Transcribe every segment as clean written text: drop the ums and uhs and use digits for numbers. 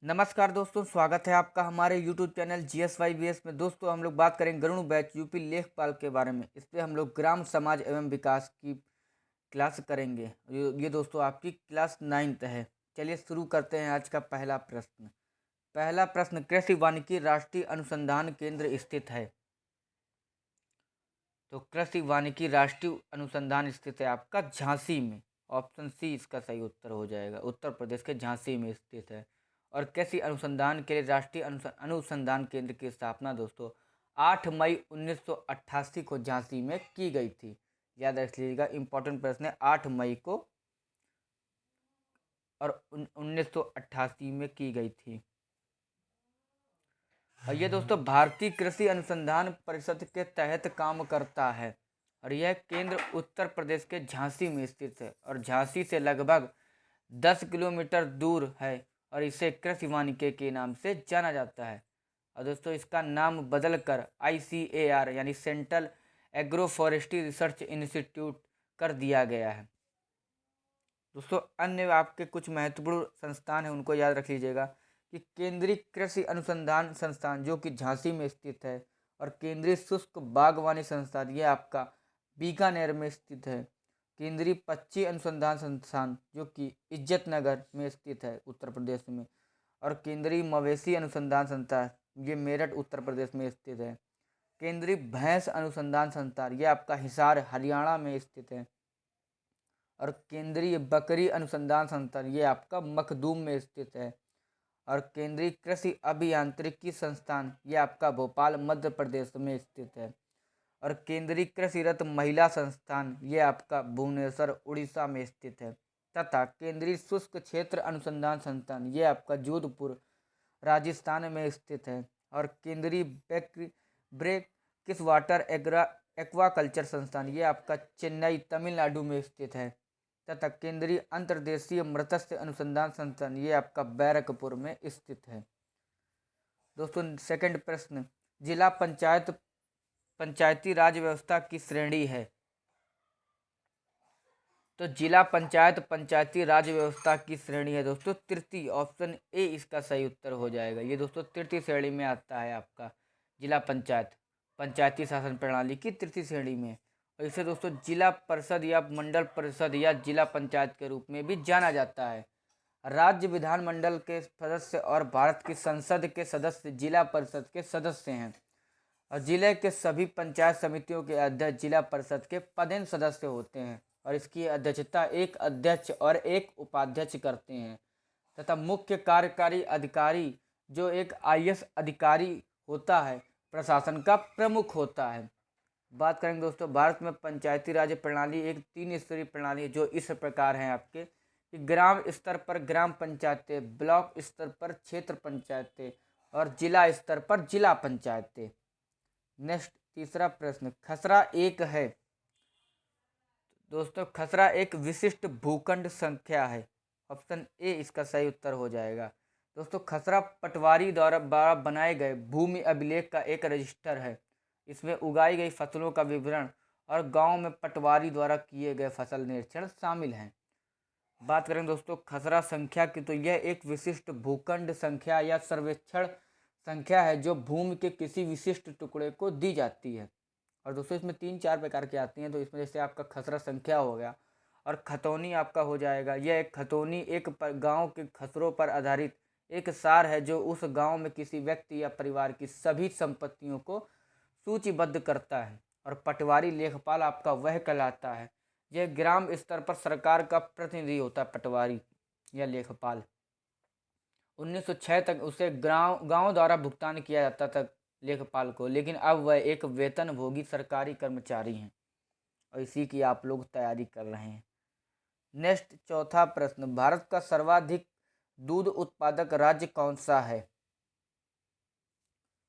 नमस्कार दोस्तों, स्वागत है आपका हमारे यूट्यूब चैनल GSYBS में। दोस्तों हम लोग बात करेंगे गरुड़ बैच यूपी लेखपाल के बारे में। इस पे हम लोग ग्राम समाज एवं विकास की क्लास करेंगे। ये दोस्तों आपकी क्लास 9th है। चलिए शुरू करते हैं आज का पहला प्रश्न। पहला प्रश्न, कृषि वानिकी राष्ट्रीय अनुसंधान केंद्र स्थित है। तो कृषि वानिकी राष्ट्रीय अनुसंधान स्थित है आपका झांसी में। ऑप्शन सी इसका सही उत्तर हो जाएगा। उत्तर प्रदेश के झांसी में स्थित है। और कृषि अनुसंधान के लिए राष्ट्रीय अनुसंधान केंद्र की स्थापना दोस्तों 8 मई 1988 को झांसी में की गई थी। याद रख लीजिएगा, इंपॉर्टेंट प्रश्न है। 8 मई को और 1988 में की गई थी। और ये दोस्तों भारतीय कृषि अनुसंधान परिषद के तहत काम करता है। और यह केंद्र उत्तर प्रदेश के झांसी में स्थित है और झांसी से लगभग 10 किलोमीटर दूर है। और इसे कृषि वानिकी के नाम से जाना जाता है। और दोस्तों इसका नाम बदलकर ICAR यानी central agro forestry research institute कर दिया गया है। दोस्तों अन्य आपके कुछ महत्वपूर्ण संस्थान हैं, उनको याद रख लीजिएगा कि केंद्रीय कृषि अनुसंधान संस्थान जो कि झांसी में स्थित है, और केंद्रीय शुष्क बागवानी संस्थान ये आपका बीकानेर में स्थित है। केंद्रीय पक्षी अनुसंधान संस्थान जो कि इज्जतनगर में स्थित है उत्तर प्रदेश में। और केंद्रीय मवेशी अनुसंधान संस्थान ये मेरठ उत्तर प्रदेश में स्थित है। केंद्रीय भैंस अनुसंधान संस्थान ये आपका हिसार हरियाणा में स्थित है। और केंद्रीय बकरी अनुसंधान संस्थान ये आपका मखदूम में स्थित है। और केंद्रीय कृषि अभियांत्रिकी संस्थान ये आपका भोपाल मध्य प्रदेश में स्थित है। और केंद्रीय कृषि रत्न महिला संस्थान ये आपका भुवनेश्वर उड़ीसा में स्थित है। तथा केंद्रीय शुष्क क्षेत्र अनुसंधान संस्थान ये आपका जोधपुर राजस्थान में स्थित है। और केंद्रीय ब्रेक किस वाटर एक्वाकल्चर संस्थान ये आपका चेन्नई तमिलनाडु में स्थित है। तथा केंद्रीय अंतर्देशीय मत्स्य अनुसंधान संस्थान ये आपका बैरकपुर में स्थित है। दोस्तों सेकंड प्रश्न, जिला पंचायत पंचायती राज व्यवस्था की श्रेणी है। तो जिला पंचायत पंचायती राज व्यवस्था की श्रेणी है दोस्तों तृतीय। ऑप्शन ए इसका सही उत्तर हो जाएगा। ये दोस्तों तृतीय श्रेणी में आता है आपका जिला पंचायत पंचायती शासन प्रणाली की तृतीय श्रेणी में। और इसे दोस्तों जिला परिषद या मंडल परिषद या जिला पंचायत के रूप में भी जाना जाता है। राज्य विधानमंडल के सदस्य और भारत की संसद के सदस्य जिला परिषद के सदस्य हैं। और जिले के सभी पंचायत समितियों के अध्यक्ष जिला परिषद के पदेन सदस्य होते हैं। और इसकी अध्यक्षता एक अध्यक्ष और एक उपाध्यक्ष करते हैं। तथा मुख्य कार्यकारी अधिकारी जो एक IAS अधिकारी होता है, प्रशासन का प्रमुख होता है। बात करेंगे दोस्तों भारत में पंचायती राज प्रणाली एक 3 स्तरीय प्रणाली है, जो इस प्रकार है आपके कि ग्राम स्तर पर ग्राम पंचायतें, ब्लॉक स्तर पर क्षेत्र पंचायतें और जिला स्तर पर जिला पंचायतें। नेक्स्ट तीसरा प्रश्न, खसरा एक है। दोस्तों खसरा एक विशिष्ट भूखंड संख्या है। ऑप्शन ए इसका सही उत्तर हो जाएगा। दोस्तों खसरा पटवारी द्वारा बनाए गए भूमि अभिलेख का एक रजिस्टर है। इसमें उगाई गई फसलों का विवरण और गांव में पटवारी द्वारा किए गए फसल निरीक्षण शामिल हैं। बात करें दोस्तों खसरा संख्या की, तो यह एक विशिष्ट भूखंड संख्या या सर्वेक्षण संख्या है जो भूमि के किसी विशिष्ट टुकड़े को दी जाती है। और दोस्तों इसमें 3-4 प्रकार की आती हैं। तो इसमें जैसे आपका खसरा संख्या हो गया और खतौनी आपका हो जाएगा। यह एक खतौनी एक गांव के खसरों पर आधारित एक सार है जो उस गांव में किसी व्यक्ति या परिवार की सभी संपत्तियों को सूचीबद्ध करता है। और पटवारी लेखपाल आपका वह कहलाता है। यह ग्राम स्तर पर सरकार का प्रतिनिधि होता है पटवारी या लेखपाल। 1906 तक उसे गांव द्वारा भुगतान किया जाता था लेखपाल को, लेकिन अब वह एक वेतनभोगी सरकारी कर्मचारी हैं। और इसी की आप लोग तैयारी कर रहे हैं। नेक्स्ट चौथा प्रश्न, भारत का सर्वाधिक दूध उत्पादक राज्य कौन सा है।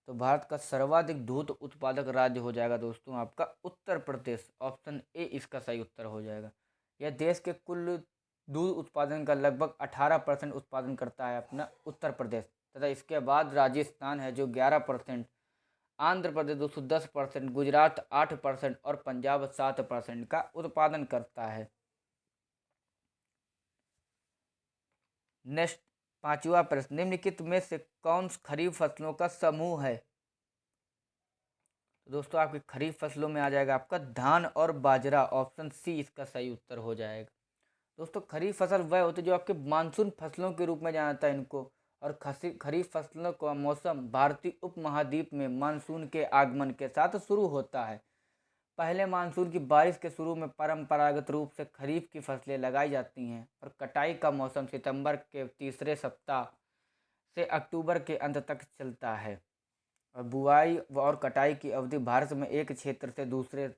तो भारत का सर्वाधिक दूध उत्पादक राज्य हो जाएगा दोस्तों आपका उत्तर प्रदेश। ऑप्शन ए इसका सही उत्तर हो जाएगा। यह देश के कुल दूध उत्पादन का लगभग 18% उत्पादन करता है अपना उत्तर प्रदेश। तथा इसके बाद राजस्थान है जो 11%, आंध्र प्रदेश दोस्तों 10%, गुजरात 8% और पंजाब 7% का उत्पादन करता है। नेक्स्ट पांचवा प्रश्न, निम्नलिखित में से कौन खरीफ फसलों का समूह है? तो दोस्तों आपकी खरीफ फसलों में आ जाएगा आपका धान और बाजरा, ऑप्शन सी इसका सही उत्तर हो जाएगा। दोस्तों खरीफ फसल वह होती है जो आपके मानसून फसलों के रूप में जाना जाता है इनको। और खरीफ फसलों का मौसम भारतीय उपमहाद्वीप में मानसून के आगमन के साथ शुरू होता है। पहले मानसून की बारिश के शुरू में परंपरागत रूप से खरीफ की फसलें लगाई जाती हैं और कटाई का मौसम सितंबर के तीसरे सप्ताह से अक्टूबर के अंत तक चलता है। और बुआई और कटाई की अवधि भारत में एक क्षेत्र से दूसरे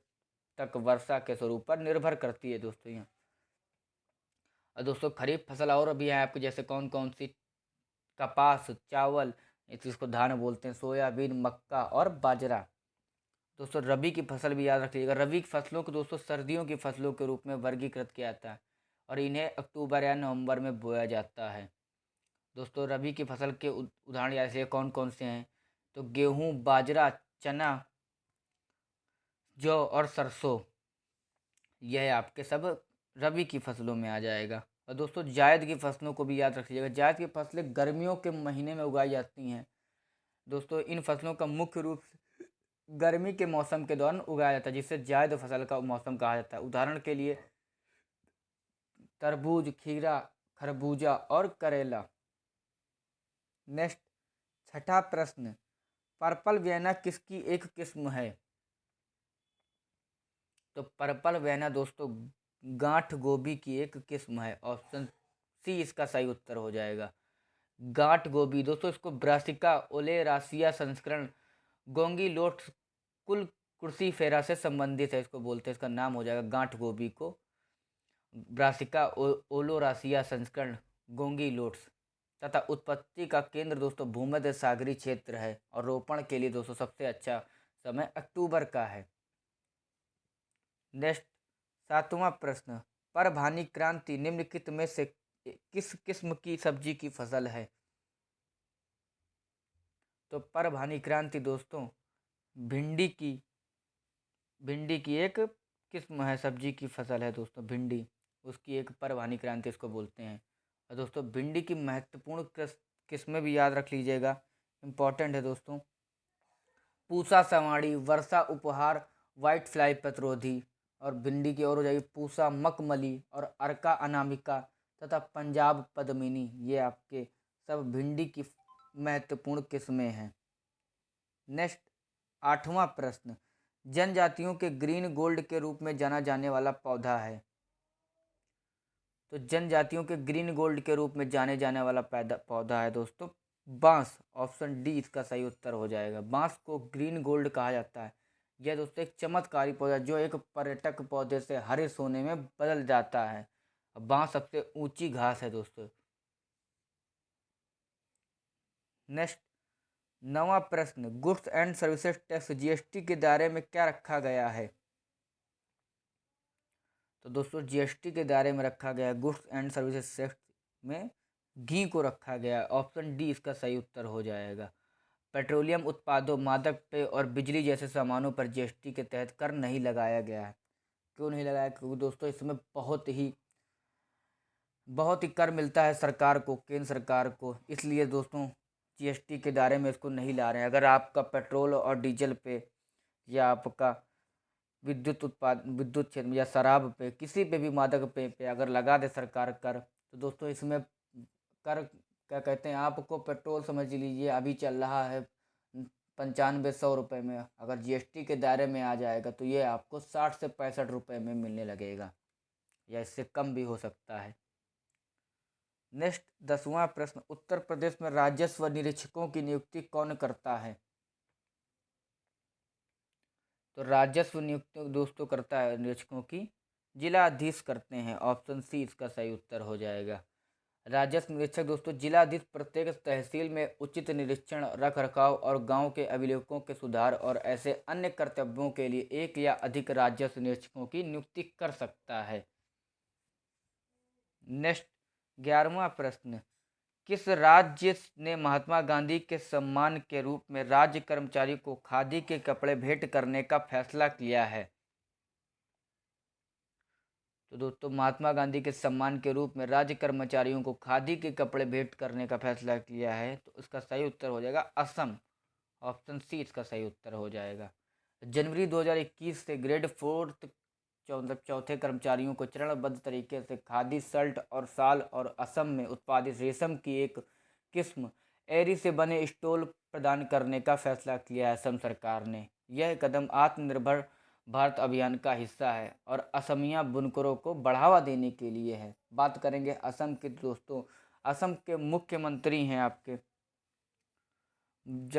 तक वर्षा के स्वरूप पर निर्भर करती है दोस्तों यहाँ। और दोस्तों खरीफ फसल और भी है आपके, जैसे कौन कौन सी, कपास, चावल, इसको धान बोलते हैं, सोयाबीन, मक्का और बाजरा। दोस्तों रबी की फसल भी याद रख लीजिएगा। रबी की फसलों को दोस्तों सर्दियों की फसलों के रूप में वर्गीकृत किया जाता है और इन्हें अक्टूबर या नवंबर में बोया जाता है। दोस्तों रबी की फसल के उदाहरण जैसे कौन कौन से हैं, तो गेहूँ, बाजरा, चना, जौ और सरसों, यह आपके सब रबी की फसलों में आ जाएगा। और दोस्तों जायद की फसलों को भी याद रखिएगा। जायद की फसलें गर्मियों के महीने में उगाई जाती हैं। दोस्तों इन फसलों का मुख्य रूप से गर्मी के मौसम के दौरान उगाया जाता है, जिससे जायद फसल का मौसम कहा जाता है। उदाहरण के लिए तरबूज, खीरा, खरबूजा और करेला। नेक्स्ट, छठा प्रश्न, पर्पल वेना किसकी एक किस्म है? तो पर्पल वेना दोस्तों गांठ गोभी की एक किस्म है, ऑप्शन सी इसका सही उत्तर हो जाएगा। गांठ गोभी दोस्तों, इसको ब्रासिका ओलेरासिया संस्करण गोंगीलोट्स कुल क्रूसीफेरा से संबंधित है, इसको बोलते हैं, इसका नाम हो जाएगा गांठ गोभी को ब्रासिका ओलोरासिया संस्करण गोंगीलोट्स। तथा उत्पत्ति का केंद्र दोस्तों भूमध्य सागरीय क्षेत्र है और रोपण के लिए दोस्तों सबसे अच्छा समय अक्टूबर का है। नेक्स्ट, सातवां प्रश्न, परभानी क्रांति निम्नलिखित में से किस किस्म की सब्जी की फसल है? तो परभानी क्रांति दोस्तों भिंडी की एक किस्म है, सब्जी की फसल है दोस्तों भिंडी, उसकी एक परभानी क्रांति इसको बोलते हैं। और दोस्तों भिंडी की महत्वपूर्ण किस्में भी याद रख लीजिएगा, इम्पॉर्टेंट है दोस्तों। पूसा सवाड़ी, वर्षा उपहार, वाइट फ्लाई प्रतिरोधी। और भिंडी की और हो जाएगी पूसा मखमली और अर्का अनामिका तथा पंजाब पद्मिनी, ये आपके सब भिंडी की महत्वपूर्ण किस्में हैं। नेक्स्ट, आठवां प्रश्न, जनजातियों के ग्रीन गोल्ड के रूप में जाना जाने वाला पौधा है? तो जनजातियों के ग्रीन गोल्ड के रूप में जाने जाने वाला पौधा है दोस्तों बांस, ऑप्शन डी इसका सही उत्तर हो जाएगा। बांस को ग्रीन गोल्ड कहा जाता है। यह दोस्तों एक चमत्कारी पौधा जो एक पर्यटक पौधे से हरे सोने में बदल जाता है। बांस सबसे ऊंची घास है दोस्तों। नेक्स्ट, नवा प्रश्न, goods and services tax GST के दायरे में क्या रखा गया है? तो दोस्तों जीएसटी के दायरे में रखा गया है गुड्स एंड सर्विसेज टैक्स में घी को रखा गया है, ऑप्शन डी इसका सही उत्तर हो जाएगा। पेट्रोलियम उत्पादों, मादक पेय और बिजली जैसे सामानों पर जीएसटी के तहत कर नहीं लगाया गया है। क्यों नहीं लगाया? क्योंकि दोस्तों इसमें बहुत ही कर मिलता है सरकार को, केंद्र सरकार को, इसलिए दोस्तों जीएसटी के दायरे में इसको नहीं ला रहे हैं। अगर आपका पेट्रोल और डीजल पे या आपका विद्युत क्षेत्र या शराब पे, किसी पे भी मादक पेय पे अगर लगा दे सरकार कर, तो दोस्तों इसमें कर क्या कहते हैं, आपको पेट्रोल समझ लीजिए अभी चल रहा है 95-100 रुपये में, अगर जीएसटी के दायरे में आ जाएगा तो ये आपको 60 से 65 रुपये में मिलने लगेगा, या इससे कम भी हो सकता है। नेक्स्ट, 10वां प्रश्न, उत्तर प्रदेश में राजस्व निरीक्षकों की नियुक्ति कौन करता है? तो राजस्व नियुक्ति दोस्तों करता है निरीक्षकों की जिलाधीश करते हैं, ऑप्शन सी इसका सही उत्तर हो जाएगा। राजस्व निरीक्षक दोस्तों जिलाधीश प्रत्येक तहसील में उचित निरीक्षण, रख रखाव और गांव के अभिलेखों के सुधार और ऐसे अन्य कर्तव्यों के लिए एक या अधिक राजस्व निरीक्षकों की नियुक्ति कर सकता है। नेक्स्ट, 11वां प्रश्न, किस राज्य ने महात्मा गांधी के सम्मान के रूप में राज्य कर्मचारी को खादी के कपड़े भेंट करने का फैसला किया है? तो दोस्तों महात्मा गांधी के सम्मान के रूप में राज्य कर्मचारियों को खादी के कपड़े भेंट करने का फैसला किया है, तो इसका सही उत्तर हो जाएगा असम। ऑप्शन सी इसका सही उत्तर हो जाएगा। जनवरी 2021 से ग्रेड फोर्थ चौथे कर्मचारियों को चरणबद्ध तरीके से खादी शर्ट और शाल और असम में उत्पादित रेशम की एक किस्म एरी से बने स्टोल प्रदान करने का फैसला किया है असम सरकार ने। यह कदम आत्मनिर्भर भारत अभियान का हिस्सा है और असमिया बुनकरों को बढ़ावा देने के लिए है। बात करेंगे असम के दोस्तों। असम के मुख्यमंत्री हैं आपके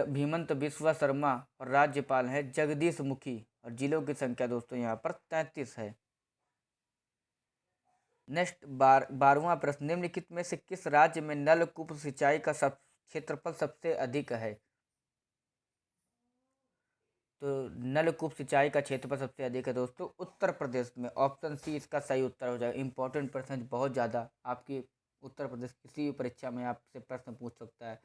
भीमंत बिस्वा शर्मा और राज्यपाल है जगदीश मुखी और जिलों की संख्या दोस्तों यहाँ पर 33 है। नेक्स्ट 12वां प्रश्न, निम्नलिखित में से किस राज्य में नलकूप सिंचाई का क्षेत्रफल सबसे अधिक है? तो नलकूप सिंचाई का क्षेत्रफल सबसे अधिक है दोस्तों उत्तर प्रदेश में। ऑप्शन सी इसका सही उत्तर हो जाएगा। इंपॉर्टेंट प्रश्न बहुत ज़्यादा आपकी उत्तर प्रदेश किसी भी परीक्षा में आपसे प्रश्न पूछ सकता है।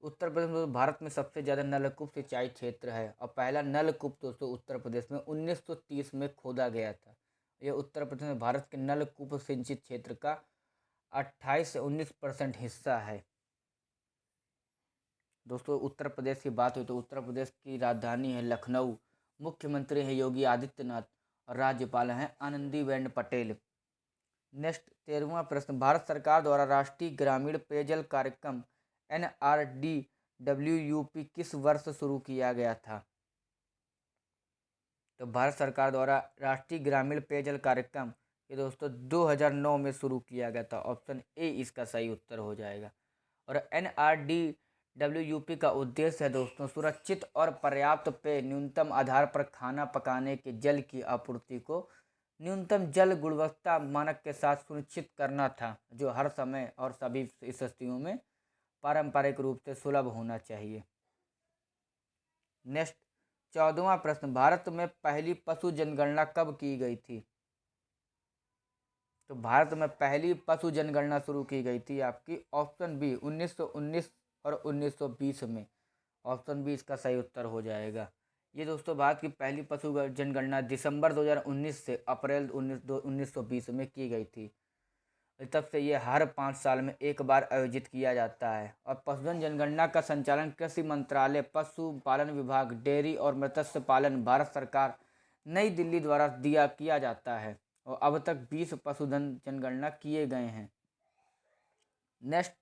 उत्तर प्रदेश में भारत में सबसे ज़्यादा नलकूप सिंचाई क्षेत्र है और पहला नलकूप दोस्तों उत्तर प्रदेश में 1930 में खोदा गया था। यह उत्तर प्रदेश में भारत के नलकूप सिंचित क्षेत्र का 28 से 19% हिस्सा है। दोस्तों उत्तर प्रदेश की बात हुई तो उत्तर प्रदेश की राजधानी है लखनऊ, मुख्यमंत्री है योगी आदित्यनाथ और राज्यपाल हैं आनंदीबेन पटेल। नेक्स्ट 13वां प्रश्न, भारत सरकार द्वारा राष्ट्रीय ग्रामीण पेयजल कार्यक्रम NRDWUP किस वर्ष शुरू किया गया था? तो भारत सरकार द्वारा राष्ट्रीय ग्रामीण पेयजल कार्यक्रम ये दोस्तों 2009 में शुरू किया गया था। ऑप्शन ए इसका सही उत्तर हो जाएगा। और NRDWUP का उद्देश्य है दोस्तों सुरक्षित और पर्याप्त पेय न्यूनतम आधार पर खाना पकाने के जल की आपूर्ति को न्यूनतम जल गुणवत्ता मानक के साथ सुनिश्चित करना था, जो हर समय और सभी स्थितियों में पारंपरिक रूप से सुलभ होना चाहिए। नेक्स्ट 14वां प्रश्न, भारत में पहली पशु जनगणना कब की गई थी? तो भारत में पहली पशु जनगणना शुरू की गई थी आपकी ऑप्शन बी 1919 और 1920 में। ऑप्शन बी इसका सही उत्तर हो जाएगा। ये दोस्तों भारत की पहली पशु जनगणना दिसंबर 2019 से अप्रैल 1920 में की गई थी। तब से ये हर 5 साल में एक बार आयोजित किया जाता है। और पशुधन जनगणना का संचालन कृषि मंत्रालय, पशुपालन विभाग, डेयरी और मत्स्य पालन भारत सरकार नई दिल्ली द्वारा किया जाता है और अब तक 20 पशुधन जनगणना किए गए हैं। नेक्स्ट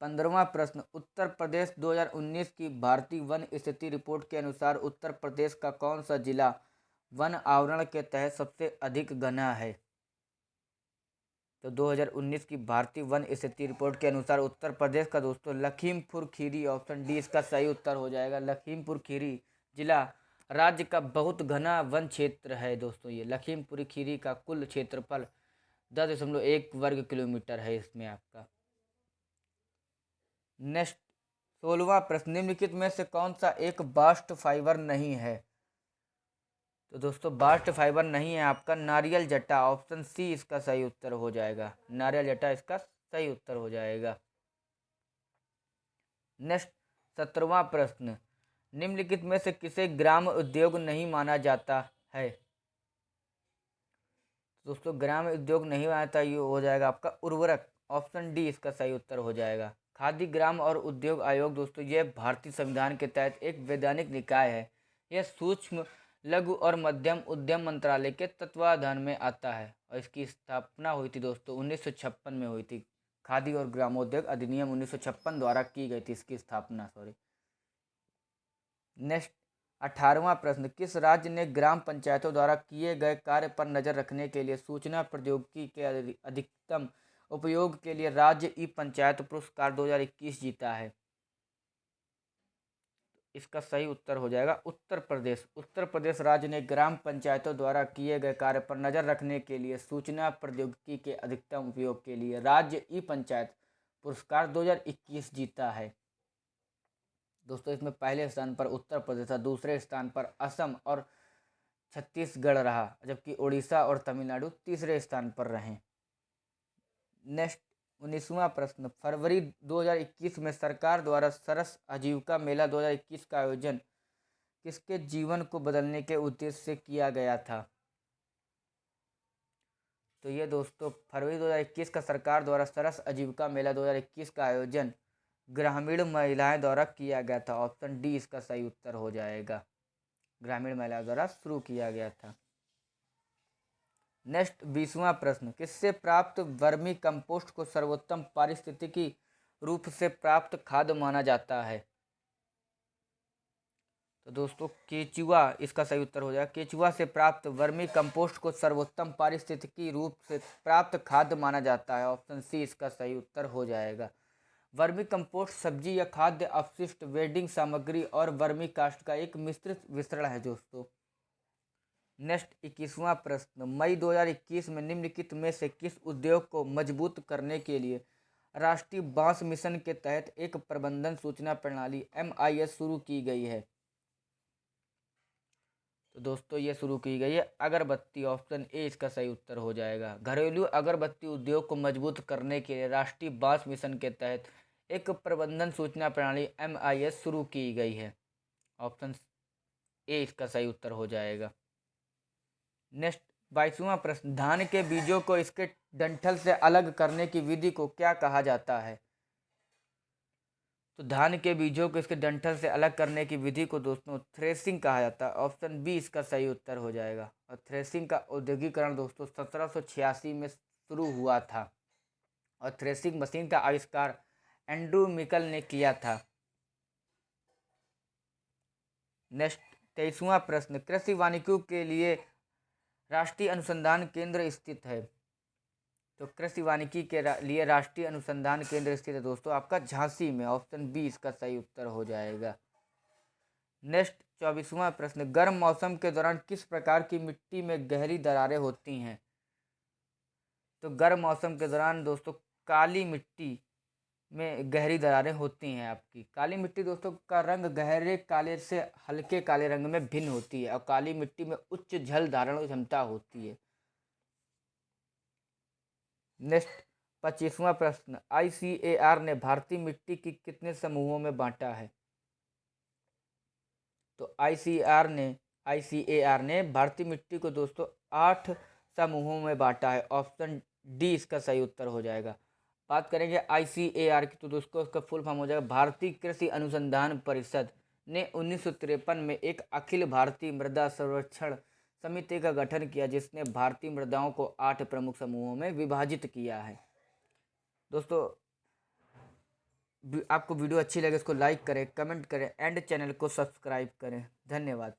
15वां प्रश्न, उत्तर प्रदेश 2019 की भारतीय वन स्थिति रिपोर्ट के अनुसार उत्तर प्रदेश का कौन सा जिला वन आवरण के तहत सबसे अधिक घना है? तो 2019 की भारतीय वन स्थिति रिपोर्ट के अनुसार उत्तर प्रदेश का दोस्तों लखीमपुर खीरी, ऑप्शन डी इसका सही उत्तर हो जाएगा। लखीमपुर खीरी जिला राज्य का बहुत घना वन क्षेत्र है दोस्तों। ये लखीमपुर खीरी का कुल क्षेत्रफल 10.1 वर्ग किलोमीटर है इसमें आपका। नेक्स्ट 16वां प्रश्न, निम्नलिखित में से कौन सा एक बास्ट फाइबर नहीं है? तो दोस्तों बास्ट फाइबर नहीं है आपका नारियल जट्टा। ऑप्शन सी इसका सही उत्तर हो जाएगा। नारियल जट्टा इसका सही उत्तर हो जाएगा। नेक्स्ट 17वां प्रश्न, निम्नलिखित में से किसे ग्राम उद्योग नहीं माना जाता है? दोस्तों ग्राम उद्योग नहीं माना जाता, ये हो जाएगा आपका उर्वरक। ऑप्शन डी इसका सही उत्तर हो जाएगा। खादी ग्राम और उद्योग आयोग दोस्तों यह भारतीय संविधान के तहत एक वैधानिक निकाय है। यह सूक्ष्म लघु और मध्यम उद्यम मंत्रालय के तत्वाधान में आता है और इसकी स्थापना हुई थी दोस्तों 1956 में हुई थी। खादी और ग्रामोद्योग अधिनियम 1956 द्वारा की गई थी इसकी स्थापना। नेक्स्ट 18वां प्रश्न, किस राज्य ने ग्राम पंचायतों द्वारा किए गए कार्य पर नजर रखने के लिए सूचना प्रौद्योगिकी के अधिकतम उपयोग के लिए राज्य ई पंचायत पुरस्कार 2021 जीता है? इसका सही उत्तर हो जाएगा उत्तर प्रदेश। उत्तर प्रदेश राज्य ने ग्राम पंचायतों द्वारा किए गए कार्य पर नजर रखने के लिए सूचना प्रौद्योगिकी के अधिकतम उपयोग के लिए राज्य ई पंचायत पुरस्कार 2021 जीता है। दोस्तों इसमें पहले स्थान पर उत्तर प्रदेश था, दूसरे स्थान पर असम और छत्तीसगढ़ रहा, जबकि उड़ीसा और तमिलनाडु तीसरे स्थान पर रहे। नेक्स्ट 19वां प्रश्न, फरवरी 2021 में सरकार द्वारा सरस आजीविका मेला 2021 का आयोजन किसके जीवन को बदलने के उद्देश्य से किया गया था? तो ये दोस्तों फरवरी 2021 का सरकार द्वारा सरस आजीविका मेला 2021 का आयोजन ग्रामीण महिलाएं द्वारा किया गया था। ऑप्शन डी इसका सही उत्तर हो जाएगा, ग्रामीण महिला द्वारा शुरू किया गया था। नेक्स्ट 20वां प्रश्न, किससे प्राप्त वर्मी कंपोस्ट को सर्वोत्तम पारिस्थितिकी रूप से प्राप्त खाद माना जाता है? तो दोस्तों केचुआ इसका सही उत्तर हो जाएगा। केचुआ से प्राप्त वर्मी कंपोस्ट को सर्वोत्तम पारिस्थितिकी रूप से प्राप्त खाद माना जाता है। ऑप्शन सी इसका सही उत्तर हो जाएगा। वर्मी कंपोस्ट सब्जी या खाद्य अपशिष्ट, वेल्डिंग सामग्री और वर्मी कास्ट का एक मिश्रित मिश्रण है दोस्तों। नेक्स्ट 21वां प्रश्न, मई 2021 में निम्नलिखित में से किस उद्योग को मजबूत करने के लिए राष्ट्रीय बांस मिशन के तहत एक प्रबंधन सूचना प्रणाली MIS शुरू की गई है? तो दोस्तों ये शुरू की गई है अगरबत्ती। ऑप्शन ए इसका सही उत्तर हो जाएगा। घरेलू अगरबत्ती उद्योग को मजबूत करने के लिए राष्ट्रीय बांस मिशन के तहत एक प्रबंधन सूचना प्रणाली MIS शुरू की गई है। ऑप्शन ए इसका सही उत्तर हो जाएगा। नेक्स्ट 22वां प्रश्न, धान के बीजों को इसके डंठल से अलग करने की विधि को क्या कहा जाता है? तो धान के बीजों को इसके डंठल से अलग करने की विधि को दोस्तों थ्रेसिंग कहा जाता है। ऑप्शन बी इसका सही उत्तर हो जाएगा। और थ्रेसिंग का औद्योगिकरण दोस्तों 1786 में शुरू हुआ था और थ्रेसिंग मशीन का आविष्कार एंड्रू मिकल ने किया था। नेक्स्ट 23वां प्रश्न, कृषि वानिकी के लिए राष्ट्रीय अनुसंधान केंद्र स्थित है? तो कृषि वानिकी के लिए राष्ट्रीय अनुसंधान केंद्र स्थित है दोस्तों आपका झांसी में। ऑप्शन बी इसका सही उत्तर हो जाएगा। नेक्स्ट 24वां प्रश्न, गर्म मौसम के दौरान किस प्रकार की मिट्टी में गहरी दरारें होती हैं? तो गर्म मौसम के दौरान दोस्तों काली मिट्टी में गहरी दरारें होती हैं। आपकी काली मिट्टी दोस्तों का रंग गहरे काले से हल्के काले रंग में भिन्न होती है और काली मिट्टी में उच्च जल धारण क्षमता होती है। नेक्स्ट 25वां प्रश्न, ICAR ने भारतीय मिट्टी की कितने समूहों में बांटा है? तो ICAR ने भारतीय मिट्टी को दोस्तों 8 समूहों में बांटा है। ऑप्शन डी इसका सही उत्तर हो जाएगा। बात करेंगे ICAR की तो दोस्तों उसका फुल फॉर्म हो जाएगा भारतीय कृषि अनुसंधान परिषद ने 1953 में एक अखिल भारतीय मृदा सर्वेक्षण समिति का गठन किया जिसने भारतीय मृदाओं को 8 प्रमुख समूहों में विभाजित किया है। दोस्तों आपको वीडियो अच्छी लगे इसको लाइक करें, कमेंट करें एंड चैनल को सब्सक्राइब करें। धन्यवाद।